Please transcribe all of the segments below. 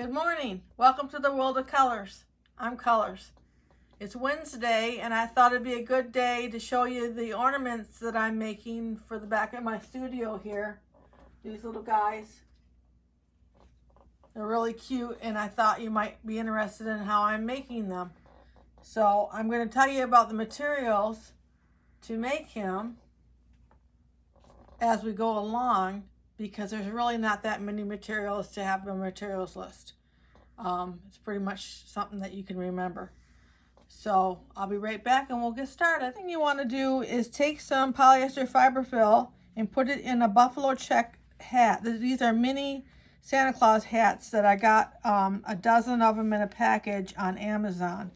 Good morning. Welcome to the world of colors. I'm Colors. It's Wednesday and I thought it'd be a good day to show you the ornaments that I'm making for the back of my studio here. These little guys. They're really cute and I thought you might be interested in how I'm making them. So I'm going to tell you about the materials to make him as we go along, because there's really not that many materials to have a materials list. It's pretty much something that you can remember. So I'll be right back and we'll get started. The thing you want to do is take some polyester fiberfill and put it in a buffalo check hat. These are mini Santa Claus hats that I got a dozen of them in a package on Amazon.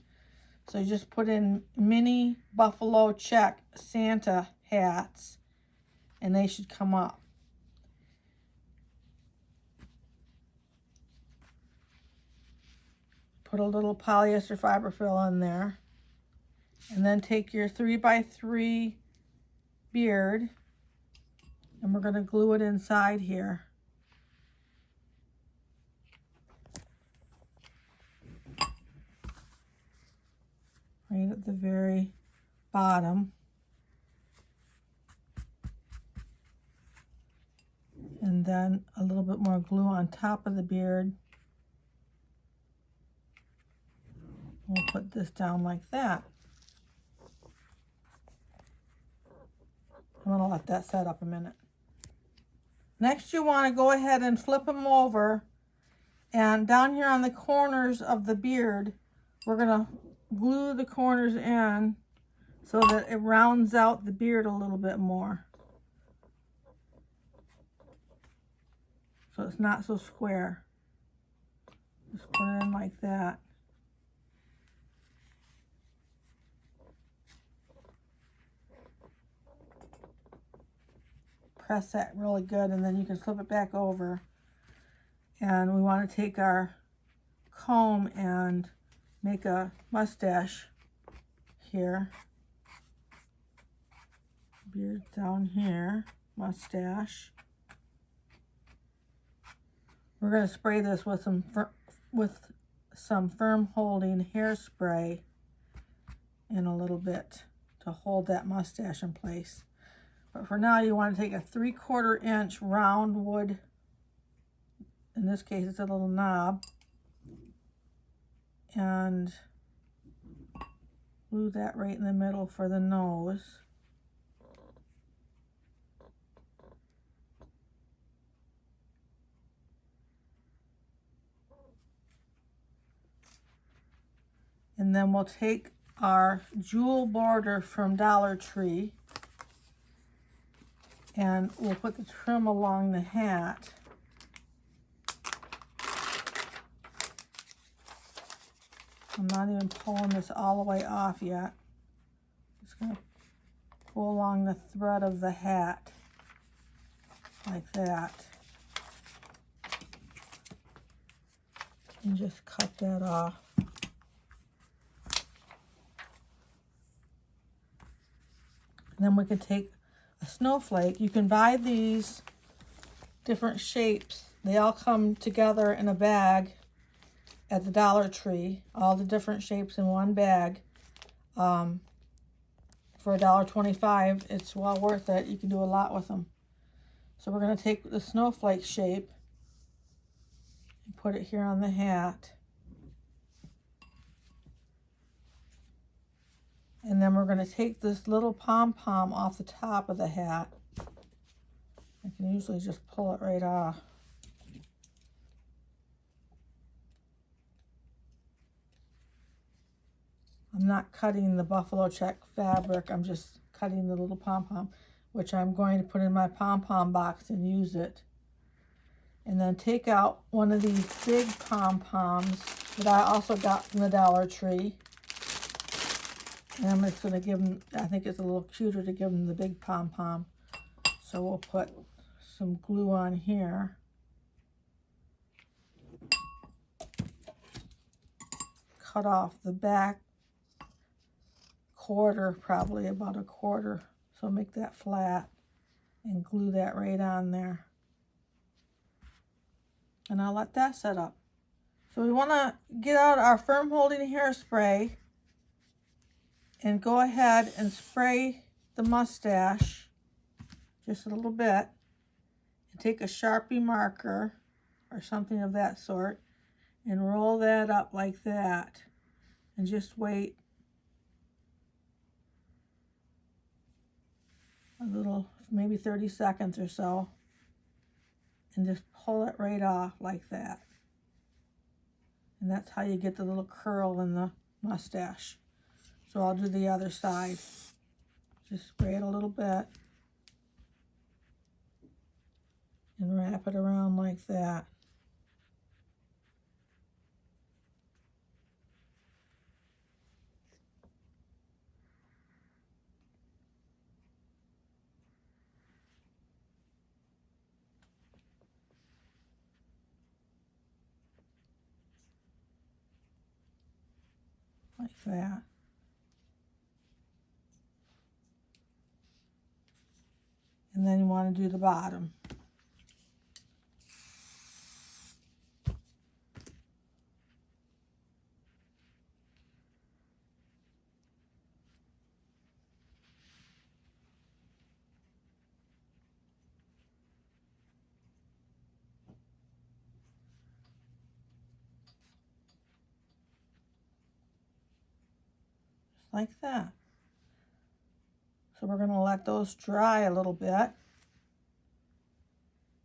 So you just put in mini buffalo check Santa hats and they should come up. Put a little polyester fiberfill in there. And then take your 3x3 beard and we're going to glue it inside here. Right at the very bottom. And then a little bit more glue on top of the beard. We'll put this down like that. I'm going to let that set up a minute. Next, you want to go ahead and flip them over. And down here on the corners of the beard, we're going to glue the corners in so that it rounds out the beard a little bit more. So it's not so square. Just put it in like that. Press that really good and then you can flip it back over. And we want to take our comb and make a mustache here. Beard down here, mustache. We're going to spray this with some firm holding hairspray in a little bit to hold that mustache in place. But for now, you want to take a 3/4 inch round wood, in this case it's a little knob, and glue that right in the middle for the nose. And then we'll take our jewel border from Dollar Tree and we'll put the trim along the hat. I'm not even pulling this all the way off yet. Just going to pull along the thread of the hat like that. And just cut that off. And then we can take a snowflake. You can buy these different shapes. They all come together in a bag at the Dollar Tree. All the different shapes in one bag. For $1.25, it's well worth it. You can do a lot with them. So we're going to take the snowflake shape and put it here on the hat. And then we're going to take this little pom-pom off the top of the hat. I can usually just pull it right off. I'm not cutting the buffalo check fabric, I'm just cutting the little pom-pom, which I'm going to put in my pom-pom box and use it. And then take out one of these big pom-poms that I also got from the Dollar Tree. And I'm just going to give them, I think it's a little cuter to give them the big pom-pom. So we'll put some glue on here. Cut off the back quarter, probably about a quarter. So make that flat and glue that right on there. And I'll let that set up. So we want to get out our firm holding hairspray and go ahead and spray the mustache just a little bit, and take a Sharpie marker or something of that sort and roll that up like that, and just wait a little, maybe 30 seconds or so, and just pull it right off like that. And that's how you get the little curl in the mustache. So I'll do the other side. Just spray it a little bit and wrap it around like that. Like that. And then you want to do the bottom. Just like that. So we're going to let those dry a little bit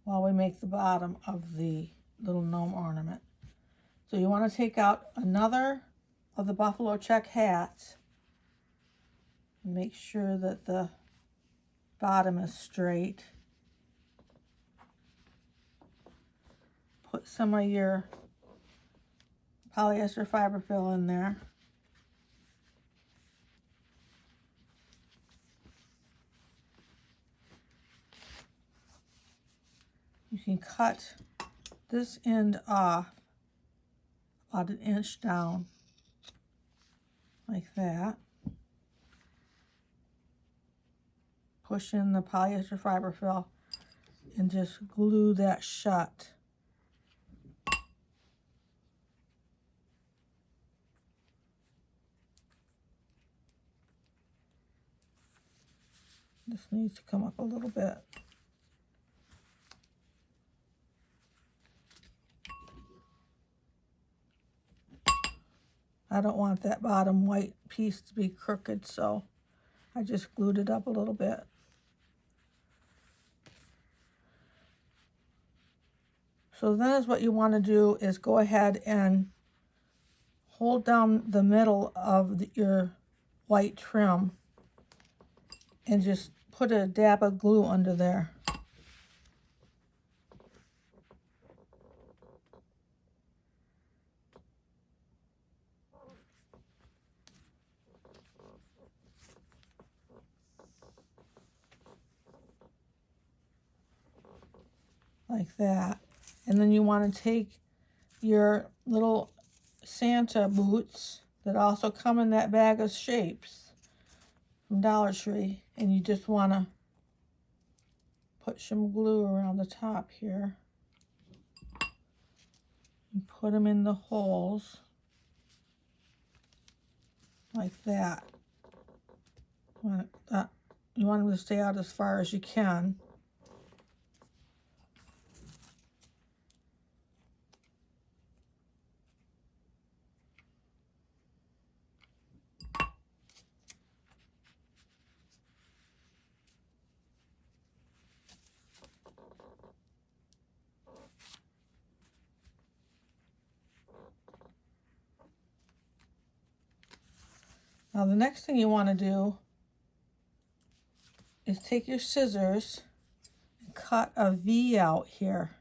while we make the bottom of the little gnome ornament. So you want to take out another of the buffalo check hats and make sure that the bottom is straight. Put some of your polyester fiberfill in there. You can cut this end off about 1 inch down, like that. Push in the polyester fiberfill and just glue that shut. This needs to come up a little bit. I don't want that bottom white piece to be crooked, so I just glued it up a little bit. So then is what you want to do is go ahead and hold down the middle of your white trim and just put a dab of glue under there. Like that. And then you want to take your little Santa boots that also come in that bag of shapes from Dollar Tree, and you just want to put some glue around the top here and put them in the holes like that. You want them to stay out as far as you can. Now the next thing you want to do is take your scissors and cut a V out here.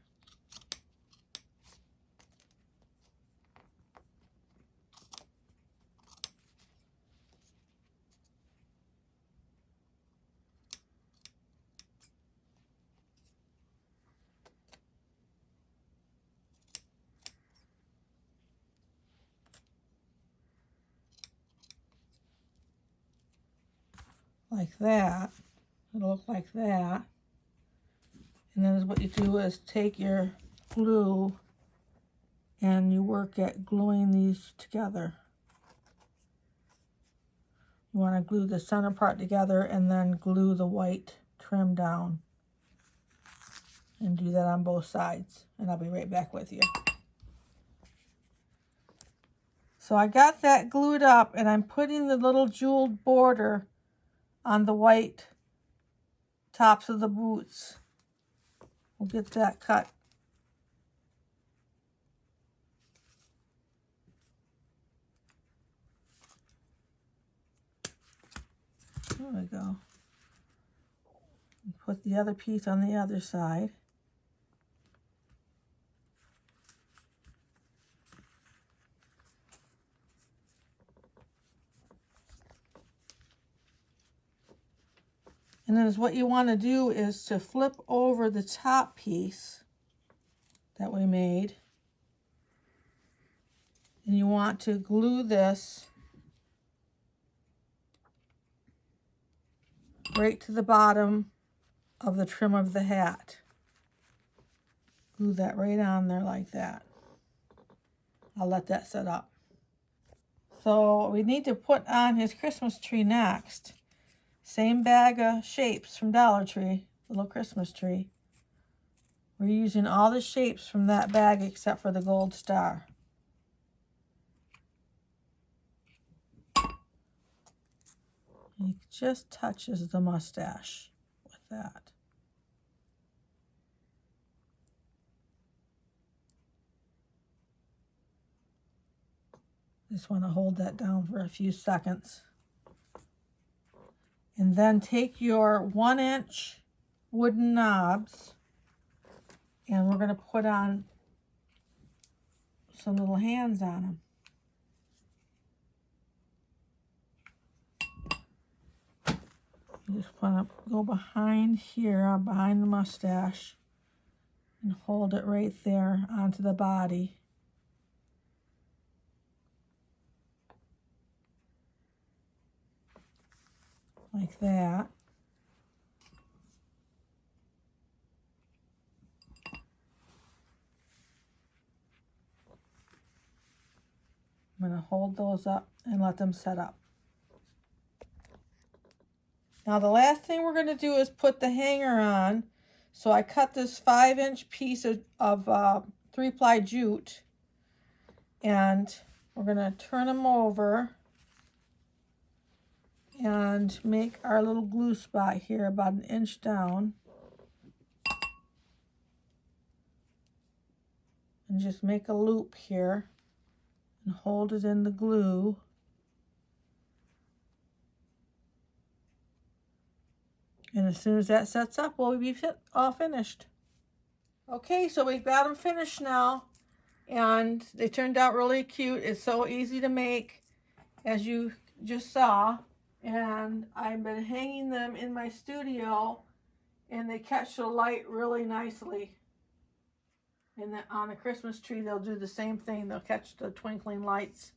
Like that. It'll look like that. And then what you do is take your glue and you work at gluing these together. You want to glue the center part together and then glue the white trim down. And do that on both sides. And I'll be right back with you. So I got that glued up, and I'm putting the little jeweled border on the white tops of the boots. We'll get that cut. There we go. Put the other piece on the other side. And then what you want to do is to flip over the top piece that we made. And you want to glue this right to the bottom of the trim of the hat. Glue that right on there like that. I'll let that set up. So we need to put on his Christmas tree next. Same bag of shapes from Dollar Tree, little Christmas tree. We're using all the shapes from that bag except for the gold star. He just touches the mustache with that. Just want to hold that down for a few seconds. And then take your 1-inch wooden knobs, and we're going to put on some little hands on them. You just want to go behind here, behind the mustache, and hold it right there onto the body. Like that. I'm going to hold those up and let them set up. Now the last thing we're going to do is put the hanger on. So I cut this 5-inch piece of 3-ply jute, and we're going to turn them over and make our little glue spot here about 1 inch down. And just make a loop here and hold it in the glue. And as soon as that sets up, we'll be all finished. Okay, so we've got them finished now, and they turned out really cute. It's so easy to make, as you just saw. And I've been hanging them in my studio, and they catch the light really nicely. And then on the Christmas tree, they'll do the same thing. They'll catch the twinkling lights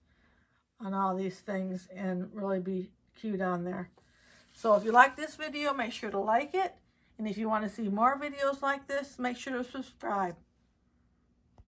on all these things and really be cute on there. So if you like this video, make sure to like it. And if you want to see more videos like this, make sure to subscribe.